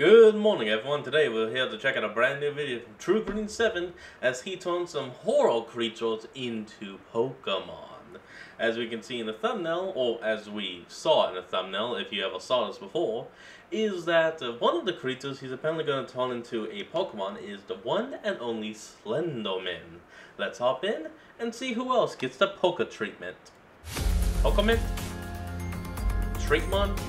Good morning everyone, today we're here to check out a brand new video from TrueGreen7 as he turns some horror creatures into Pokemon. As we can see in the thumbnail, or as we saw in the thumbnail if you ever saw this before, is that one of the creatures he's apparently going to turn into a Pokemon is the one and only Slenderman. Let's hop in and see who else gets the Poke treatment. Pokemon? Treatment?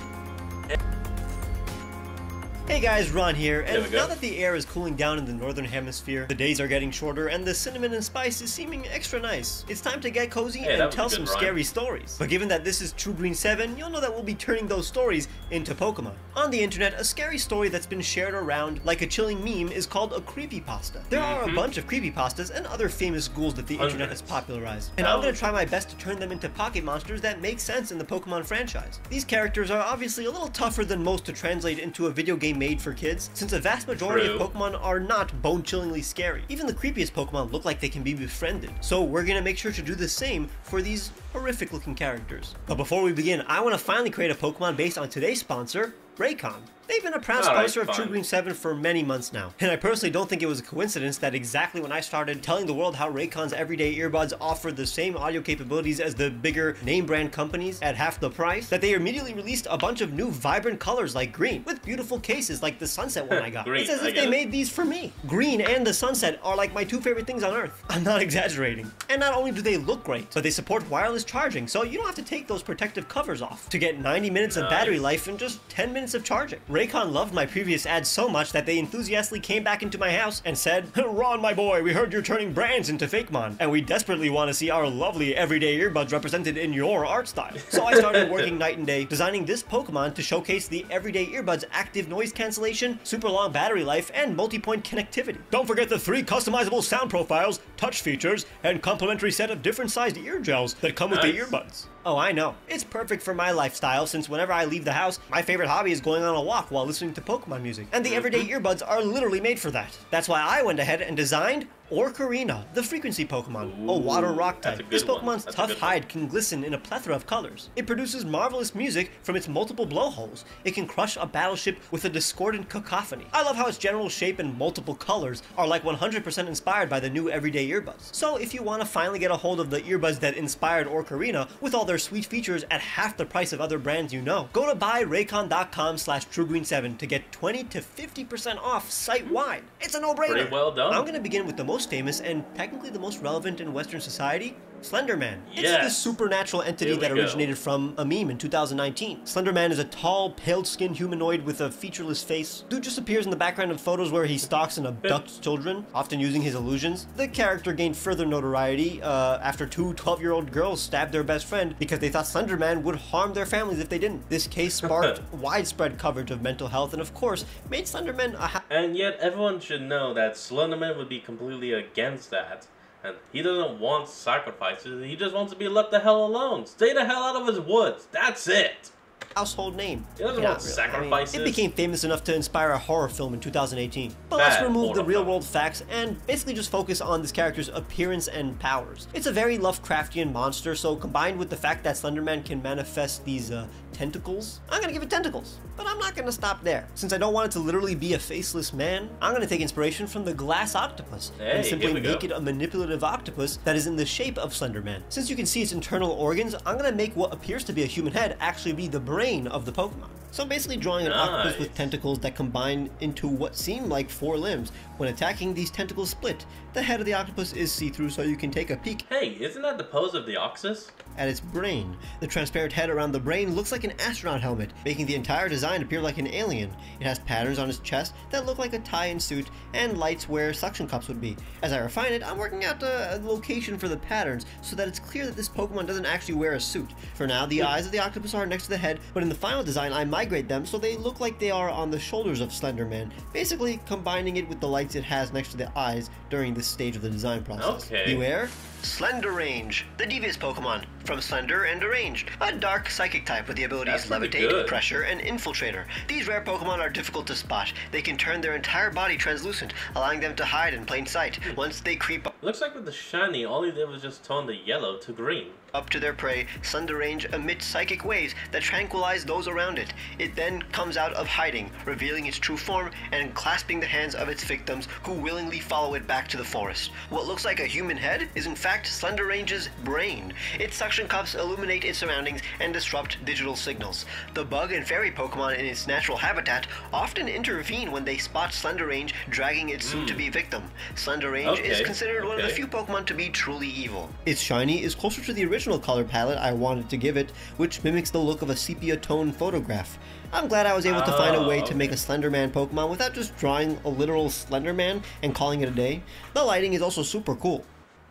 Hey guys, Ron here, and go. now that the air is cooling down in the northern hemisphere, the days are getting shorter, and the cinnamon and spice is seeming extra nice. It's time to get cozy and tell some scary stories. But given that this is TrueGreen7, you'll know that we'll be turning those stories into Pokemon. On the internet, a scary story that's been shared around like a chilling meme is called a creepypasta. There are a bunch of creepypastas and other famous ghouls that the internet has popularized, and I'm gonna try my best to turn them into pocket monsters that make sense in the Pokemon franchise. These characters are obviously a little tougher than most to translate into a video game made for kids, since a vast majority of Pokemon are not bone-chillingly scary. Even the creepiest Pokemon look like they can be befriended. So we're gonna make sure to do the same for these horrific looking characters. But before we begin, I want to finally create a Pokemon based on today's sponsor, Raycon. They've been a proud sponsor of TrueGreen7 for many months now, and I personally don't think it was a coincidence that exactly when I started telling the world how Raycon's everyday earbuds offer the same audio capabilities as the bigger name brand companies at half the price, that they immediately released a bunch of new vibrant colors like green, with beautiful cases like the sunset one I got. It's as if they made these for me. Green and the sunset are like my two favorite things on earth. I'm not exaggerating. And not only do they look great, but they support wireless charging, so you don't have to take those protective covers off to get 90 minutes of battery life and just 10 minutes of charging. Raycon loved my previous ads so much that they enthusiastically came back into my house and said, "Ron, my boy, we heard you're turning brands into Fakemon, and we desperately want to see our lovely everyday earbuds represented in your art style." So I started working night and day, designing this Pokemon to showcase the everyday earbuds' active noise cancellation, super long battery life, and multi-point connectivity. Don't forget the 3 customizable sound profiles, touch features, and complimentary set of different sized ear gels that come with the earbuds. Oh, I know. It's perfect for my lifestyle, since whenever I leave the house, my favorite hobby is going on a walk while listening to Pokemon music. And the everyday earbuds are literally made for that. That's why I went ahead and designed Orcarina, the frequency Pokemon, a water rock type. This Pokemon's tough hide can glisten in a plethora of colors. It produces marvelous music from its multiple blowholes. It can crush a battleship with a discordant cacophony. I love how its general shape and multiple colors are like 100% inspired by the new everyday earbuds. So if you want to finally get a hold of the earbuds that inspired Orcarina with all their sweet features at half the price of other brands you know, go to buyraycon.com/TrueGreen7 to get 20 to 50% off site-wide. It's a no-brainer. Pretty well done. I'm going to begin with the most famous and technically the most relevant in Western society, Slenderman. It's this supernatural entity that originated from a meme in 2019. Slenderman is a tall, pale-skinned humanoid with a featureless face. Dude just appears in the background of photos where he stalks and abducts children, often using his illusions. The character gained further notoriety after 2 12-year-old girls stabbed their best friend because they thought Slenderman would harm their families if they didn't. This case sparked widespread coverage of mental health and, of course, made Slenderman a And yet everyone should know that Slenderman would be completely against that. And he doesn't want sacrifices, he just wants to be left the hell alone. Stay the hell out of his woods, that's it! Household name. He doesn't want sacrifices. I mean, it became famous enough to inspire a horror film in 2018. But let's remove the real-world facts and basically just focus on this character's appearance and powers. It's a very Lovecraftian monster, so combined with the fact that Slenderman can manifest these tentacles, I'm gonna give it tentacles. But I'm not gonna stop there. Since I don't want it to literally be a faceless man, I'm gonna take inspiration from the glass octopus and simply make it a manipulative octopus that is in the shape of Slenderman. Since you can see its internal organs, I'm gonna make what appears to be a human head actually be the brain of the Pokemon. So I'm basically drawing an octopus with tentacles that combine into what seem like 4 limbs. When attacking, these tentacles split. The head of the octopus is see-through, so you can take a peek. Hey, isn't that the pose of the Oxus? At its brain. The transparent head around the brain looks like an astronaut helmet, making the entire design appear like an alien. It has patterns on its chest that look like a tie-in suit, and lights where suction cups would be. As I refine it, I'm working out a location for the patterns, so that it's clear that this Pokemon doesn't actually wear a suit. For now, the eyes of the octopus are next to the head, but in the final design, I migrate them so they look like they are on the shoulders of Slenderman, basically combining it with the lights it has next to the eyes during this stage of the design process. Beware, Slenderange, the devious Pokemon. from Slender and Deranged, a dark psychic type with the abilities Levitate, Pressure, and Infiltrator. These rare Pokemon are difficult to spot. They can turn their entire body translucent, allowing them to hide in plain sight. Once they creep up... Looks like with the shiny, all he did was just turn the yellow to green. Up to their prey, Slender emits psychic waves that tranquilize those around it. It then comes out of hiding, revealing its true form and clasping the hands of its victims who willingly follow it back to the forest. What looks like a human head is in fact Slenderange's brain. Its suction cups illuminate its surroundings and disrupt digital signals. The bug and fairy Pokemon in its natural habitat often intervene when they spot Slenderange dragging its soon-to-be victim. Slenderange is considered one of the few Pokemon to be truly evil. Its shiny is closer to the original color palette I wanted to give it, which mimics the look of a sepia tone photograph. I'm glad I was able to find a way to make a Slenderman Pokemon without just drawing a literal Slenderman and calling it a day. The lighting is also super cool.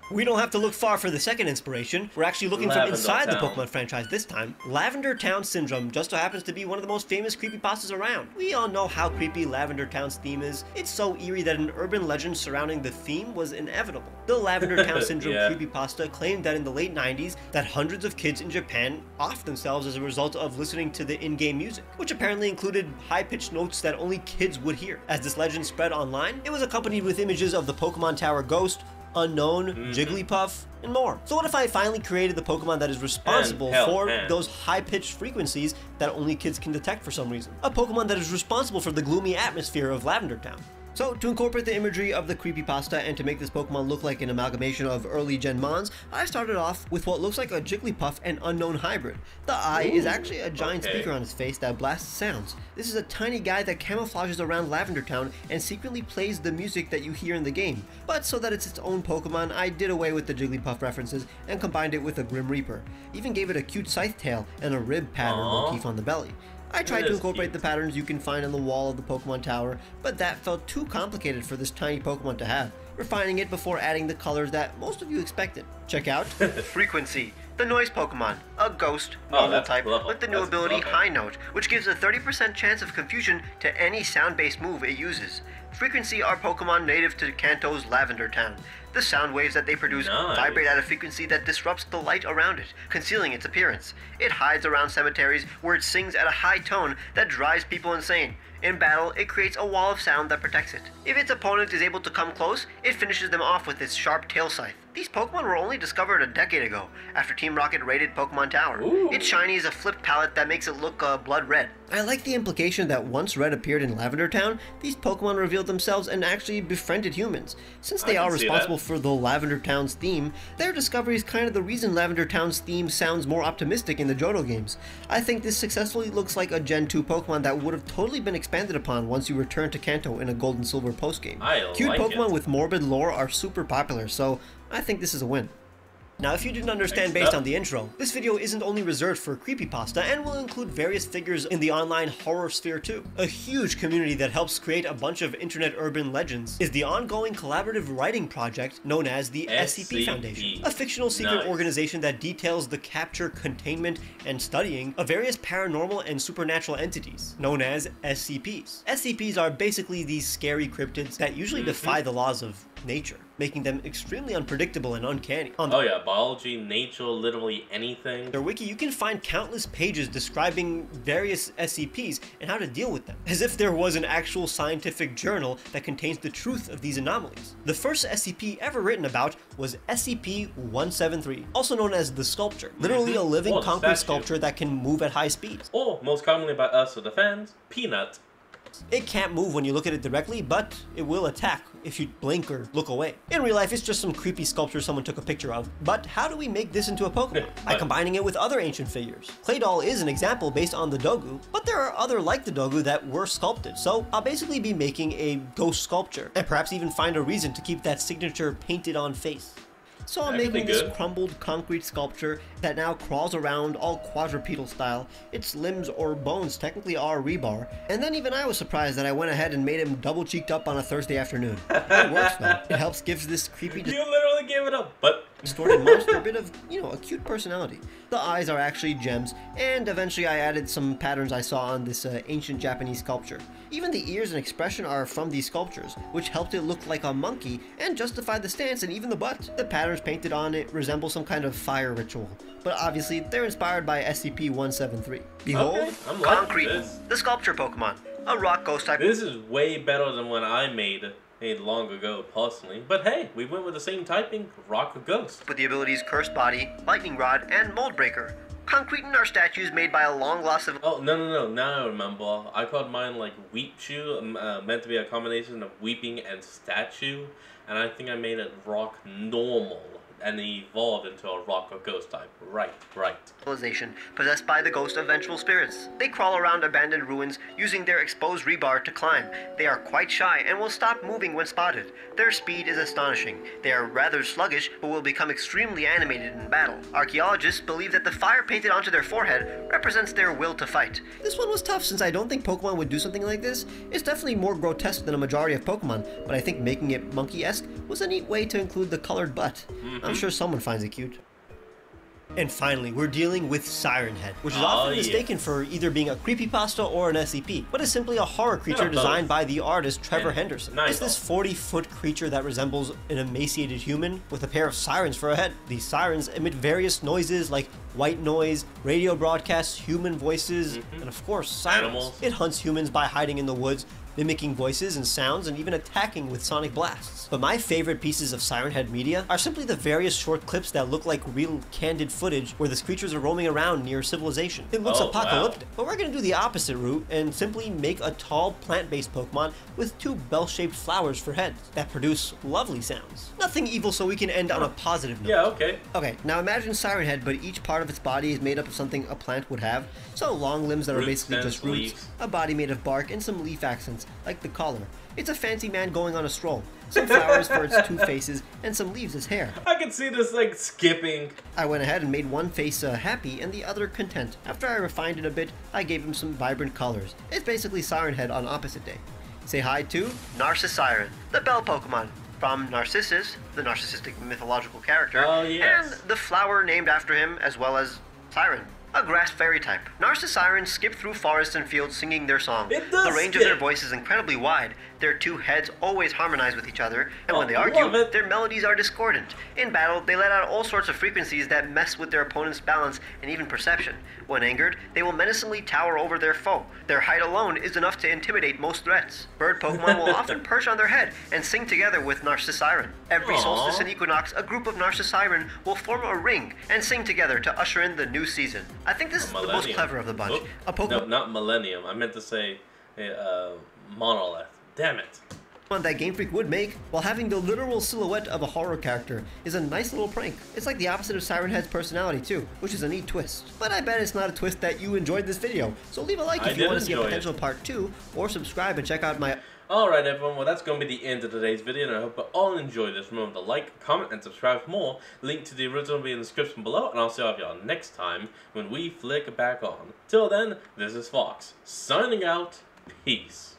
We don't have to look far for the second inspiration. We're actually looking from inside the Pokemon franchise this time. Lavender Town Syndrome just so happens to be one of the most famous creepypastas around. We all know how creepy Lavender Town's theme is. It's so eerie that an urban legend surrounding the theme was inevitable. The Lavender Town Syndrome creepypasta claimed that in the late 90s that hundreds of kids in Japan offed themselves as a result of listening to the in-game music, which apparently included high-pitched notes that only kids would hear. As this legend spread online, it was accompanied with images of the Pokemon Tower Ghost, Unknown, Jigglypuff, and more. So what if I finally created the Pokemon that is responsible for those high-pitched frequencies that only kids can detect for some reason? A Pokemon that is responsible for the gloomy atmosphere of Lavender Town. So, to incorporate the imagery of the creepypasta and to make this Pokemon look like an amalgamation of early Gen Mons, I started off with what looks like a Jigglypuff and Unknown hybrid. The eye is actually a giant speaker on his face that blasts sounds. This is a tiny guy that camouflages around Lavender Town and secretly plays the music that you hear in the game. But so that it's its own Pokemon, I did away with the Jigglypuff references and combined it with a Grim Reaper. Even gave it a cute scythe tail and a rib pattern motif on the belly. I tried to incorporate the patterns you can find on the wall of the Pokemon Tower, but that felt too complicated for this tiny Pokemon to have, refining it before adding the colors that most of you expected. Check out Frequency, the noise Pokemon, a ghost, normal type, with the new ability High Note, which gives a 30% chance of confusion to any sound-based move it uses. Frequency are Pokemon native to Kanto's Lavender Town. The sound waves that they produce vibrate at a frequency that disrupts the light around it, concealing its appearance. It hides around cemeteries where it sings at a high tone that drives people insane. In battle, it creates a wall of sound that protects it. If its opponent is able to come close, it finishes them off with its sharp tail scythe. These Pokemon were only discovered a decade ago, after Team Rocket raided Pokemon Tower. Its shiny is a flipped palette that makes it look blood red. I like the implication that once Red appeared in Lavender Town, these Pokemon revealed themselves and actually befriended humans. Since they are responsible for the Lavender Town's theme, their discovery is kind of the reason Lavender Town's theme sounds more optimistic in the Johto games. I think this successfully looks like a Gen 2 Pokemon that would have totally been expanded upon once you return to Kanto in a Gold and Silver postgame. Cute Pokemon with morbid lore are super popular, so I think this is a win. Now, if you didn't understand based on the intro, this video isn't only reserved for creepypasta and will include various figures in the online horror sphere too. A huge community that helps create a bunch of internet urban legends is the ongoing collaborative writing project known as the SCP Foundation, a fictional secret organization that details the capture, containment, and studying of various paranormal and supernatural entities, known as SCPs. SCPs are basically these scary cryptids that usually defy the laws of nature, making them extremely unpredictable and uncanny. Biology, nature, literally anything. Their wiki, you can find countless pages describing various SCPs and how to deal with them, as if there was an actual scientific journal that contains the truth of these anomalies. The first SCP ever written about was SCP-173, also known as the Sculpture, literally a living concrete sculpture that can move at high speeds. Or, most commonly by us or the fans, Peanut. It can't move when you look at it directly, but it will attack if you blink or look away. In real life, it's just some creepy sculpture someone took a picture of. But how do we make this into a Pokemon? By combining it with other ancient figures. Claydol is an example based on the Dogu, but there are other like the Dogu that were sculpted. So I'll basically be making a ghost sculpture, and perhaps even find a reason to keep that signature painted on face. So I'm making this crumbled concrete sculpture that now crawls around all quadrupedal style. Its limbs or bones technically are rebar, and then even I was surprised that I went ahead and made him double cheeked up on a Thursday afternoon. It works though. It helps give this creepy... You literally gave it a but distorted monster, a bit of, a cute personality. The eyes are actually gems, and eventually I added some patterns I saw on this ancient Japanese sculpture. Even the ears and expression are from these sculptures, which helped it look like a monkey and justify the stance and even the butt. The patterns painted on it resemble some kind of fire ritual, but obviously they're inspired by SCP-173. Behold, okay, Concrete, this. The sculpture Pokemon, a rock ghost type. This is way better than what I made long ago, personally. But hey, we went with the same typing, Rock Ghost. With the abilities Cursed Body, Lightning Rod, and Mold Breaker. Concretin are statues made by a long lost of... Oh, no, now I remember. I called mine like Weep Chew, meant to be a combination of weeping and statue, and I think I made it Rock Normal, and it evolved into a Rock or Ghost type. Right. Civilization, possessed by the ghost of vengeful spirits. They crawl around abandoned ruins using their exposed rebar to climb. They are quite shy and will stop moving when spotted. Their speed is astonishing. They are rather sluggish, but will become extremely animated in battle. Archaeologists believe that the fire painted onto their forehead represents their will to fight. This one was tough since I don't think Pokemon would do something like this. It's definitely more grotesque than a majority of Pokemon, but I think making it monkey-esque was a neat way to include the colored butt. I'm sure someone finds it cute. And finally, we're dealing with Siren Head, which is often mistaken for either being a creepypasta or an SCP, but is simply a horror creature designed by the artist Trevor Henderson. It's this 40-foot creature that resembles an emaciated human with a pair of sirens for a head. These sirens emit various noises like white noise, radio broadcasts, human voices, and of course, sirens. Animals. It hunts humans by hiding in the woods, mimicking voices and sounds, and even attacking with sonic blasts. But my favorite pieces of Siren Head media are simply the various short clips that look like real candid footage where these creatures are roaming around near civilization. It looks apocalyptic, but we're gonna do the opposite route and simply make a tall plant-based Pokemon with two bell-shaped flowers for heads that produce lovely sounds. Nothing evil, so we can end on a positive note. Yeah, okay. Okay, now imagine Siren Head, but each part of its body is made up of something a plant would have. So long limbs that are basically just roots, leaves. a body made of bark, and some leaf accents, like the collar. It's a fancy man going on a stroll. Some flowers for its two faces, and some leaves as hair. I can see this like skipping. I went ahead and made one face happy and the other content. After I refined it a bit, I gave him some vibrant colors. It's basically Siren Head on opposite day. Say hi to Narcissiren, the bell Pokemon. From Narcissus, the narcissistic mythological character, and the flower named after him, as well as Siren, a grass fairy type. Narcissirens skip through forests and fields singing their song. The range of their voice is incredibly wide. Their two heads always harmonize with each other, and when they argue, their melodies are discordant. In battle, they let out all sorts of frequencies that mess with their opponent's balance and even perception. When angered, they will menacingly tower over their foe. Their height alone is enough to intimidate most threats. Bird Pokemon will often perch on their head and sing together with Narcissiren. Every solstice and equinox, a group of Narcissiren will form a ring and sing together to usher in the new season. I think this is the most clever of the bunch. A Pokemon... No, not Millennium. I meant to say Monolith. Damn it. One that Game Freak would make, while having the literal silhouette of a horror character, is a nice little prank. It's like the opposite of Siren Head's personality too, which is a neat twist. But I bet it's not a twist that you enjoyed this video, so leave a like if you want to see a potential part 2, or subscribe and check out my... Alright everyone, well that's going to be the end of today's video, and I hope you all enjoyed this. Remember to like, comment, and subscribe for more. Link to the original will be in the description below, and I'll see y'all next time when we flick back on. Till then, this is Fox, signing out. Peace.